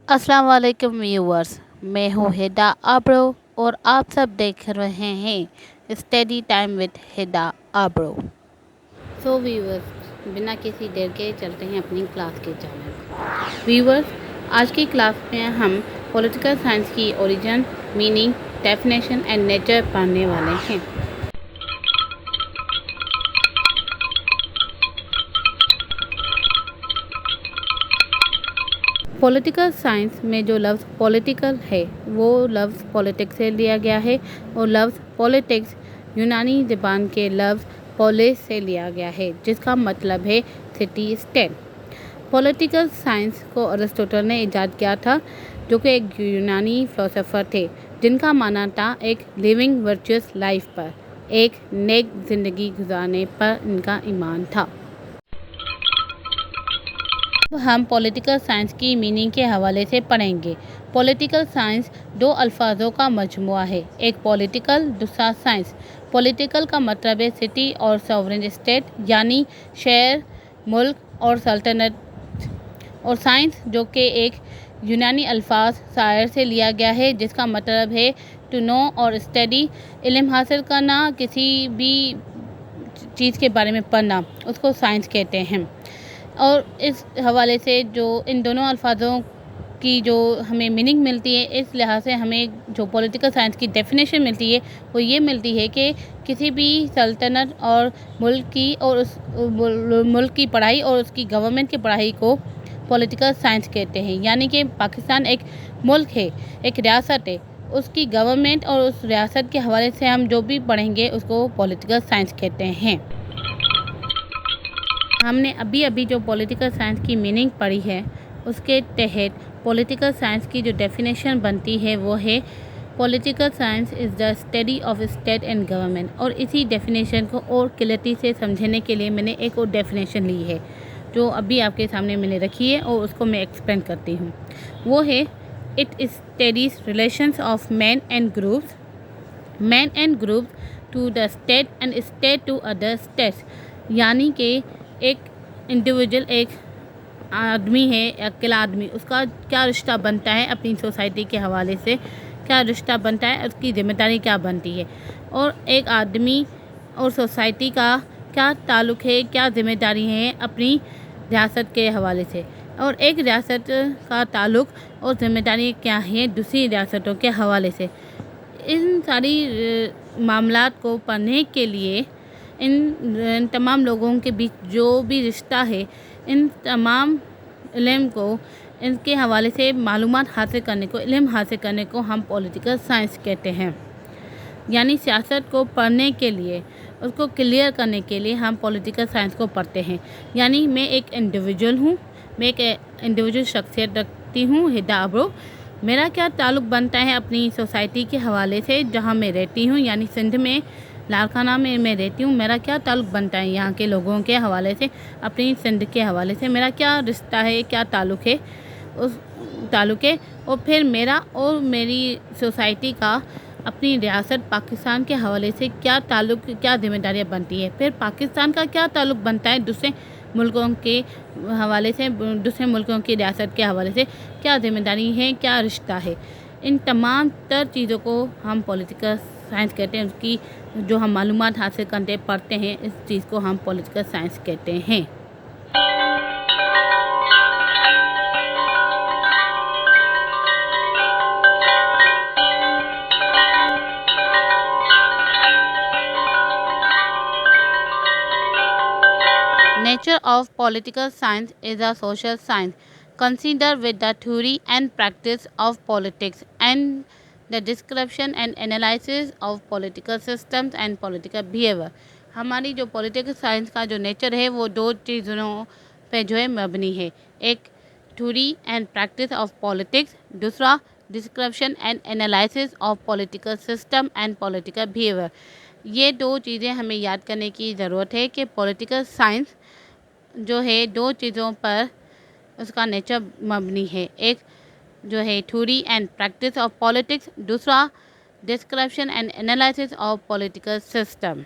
अस्सलाम वालेकुम व्यूअर्स, मैं हूँ हिदा आब्रो और आप सब देख रहे हैं study time with Hida Abro. So viewers, बिना किसी देर के चलते हैं अपनी क्लास के जानब। व्यूअर्स, आज की क्लास में हम पॉलिटिकल साइंस की origin, meaning, definition and nature पढ़ने वाले हैं। पॉलिटिकल साइंस में जो लफ्ज़ पॉलिटिकल है वो लफ्ज़ पॉलिटिक्स से लिया गया है और लफ्ज़ पॉलिटिक्स यूनानी ज़बान के लफ्ज़ पोलिस से लिया गया है, जिसका मतलब है सिटी स्टेट। पॉलिटिकल साइंस को अरिस्टोटल ने इजाद किया था, जो कि एक यूनानी फ़िलोसोफर थे जिनका मानना था एक लिविंग वर्चुअस लाइफ पर, एक नेक ज़िंदगी गुजारने पर इनका ईमान था। अब हम पॉलिटिकल साइंस की मीनिंग के हवाले से पढ़ेंगे। पॉलिटिकल साइंस दो अल्फाजों का मजमुआ है, एक पॉलिटिकल, दूसरा साइंस। पॉलिटिकल का मतलब है सिटी और सॉवरेन स्टेट, यानी शहर, मुल्क और सल्तनत। और साइंस, जो कि एक यूनानी अल्फाज शायर से लिया गया है, जिसका मतलब है टू नो और स्टडी, इल्म हासिल करना, किसी भी चीज़ के बारे में पढ़ना, उसको साइंस कहते हैं। और इस हवाले से जो इन दोनों अल्फाजों की जो हमें मीनिंग मिलती है, इस लिहाज से हमें जो पॉलिटिकल साइंस की डेफिनेशन मिलती है वो ये मिलती है कि किसी भी सल्तनत और मुल्क की और उस मुल्क की पढ़ाई और उसकी गवर्नमेंट की पढ़ाई को पॉलिटिकल साइंस कहते हैं। यानी कि पाकिस्तान एक मुल्क है, एक रियासत है, उसकी गवर्नमेंट और उस रियासत के हवाले से हम जो भी पढ़ेंगे उसको पॉलिटिकल साइंस कहते हैं। हमने अभी जो पॉलिटिकल साइंस की मीनिंग पढ़ी है, उसके तहत पॉलिटिकल साइंस की जो डेफिनेशन बनती है वो है political science is the study of state and government. और इसी डेफिनेशन को और क्लियरिटी से समझने के लिए मैंने एक और डेफिनेशन ली है, जो अभी आपके सामने मैंने रखी है और उसको मैं एक्सप्लेन करती हूँ। वो है it studies relations of man and groups to the state and state to other states. यानी कि एक इंडिविजुअल, एक आदमी है, अकेला आदमी, उसका क्या रिश्ता बनता है अपनी सोसाइटी के हवाले से, क्या रिश्ता बनता है, उसकी ज़िम्मेदारी क्या बनती है, और एक आदमी और सोसाइटी का क्या ताल्लुक़ है, क्या ज़िम्मेदारी है अपनी रियासत के हवाले से, और एक रियासत का ताल्लुक़ और ज़िम्मेदारी क्या है दूसरी रियासतों के हवाले से। इन सारी मामलात को पढ़ने के लिए इन तमाम लोगों के बीच जो भी रिश्ता है, इन तमाम इल्म को, इनके हवाले से मालूमात हासिल करने को, इल्म हासिल करने को हम पॉलिटिकल साइंस कहते हैं। यानी सियासत को पढ़ने के लिए, उसको क्लियर करने के लिए हम पॉलिटिकल साइंस को पढ़ते हैं। यानी मैं एक इंडिविजुअल हूँ, मैं एक इंडिविजुअल शख्सियत रखती हूँ, हिदा आब्रो। मेरा क्या ताल्लुक़ बनता है अपनी सोसाइटी के हवाले से जहाँ मैं रहती हूँ, यानी सिंध में लाड़काना में मैं रहती हूँ। मेरा क्या ताल्लुक़ बनता है यहाँ के लोगों के हवाले से, अपनी सिंध के हवाले से मेरा क्या रिश्ता है, क्या ताल्लुक़ है, उस ताल्लुक़ है। और फिर मेरा और मेरी सोसाइटी का अपनी रियासत पाकिस्तान के हवाले से क्या ताल्लुक़, क्या ज़िम्मेदारियाँ बनती है। फिर पाकिस्तान का क्या ताल्लुक़ बनता है दूसरे मुल्कों के हवाले से, दूसरे मुल्कों की रियासत के हवाले से क्या ज़िम्मेदारी है, क्या रिश्ता है। इन तमाम तर चीज़ों को हम पॉलिटिकल साइंस कहते हैं। उसकी जो हम मालूमात हासिल करते पढ़ते हैं, इस चीज़ को हम पॉलिटिकल साइंस कहते हैं। Nature of political science is a social science considered with the theory and practice of politics and the description and analysis of political systems and political behavior। हमारी जो पॉलिटिकल साइंस का जो nature है वो दो चीज़ों पे जो है मबनी है, एक theory and practice of politics, दूसरा description and analysis of political system and political behaviour. ये दो चीज़ें हमें याद करने की ज़रूरत है कि पॉलिटिकल साइंस जो है दो चीज़ों पर उसका नेचर मबनी है, एक जो है theory and practice of politics, दूसरा description and analysis of political system.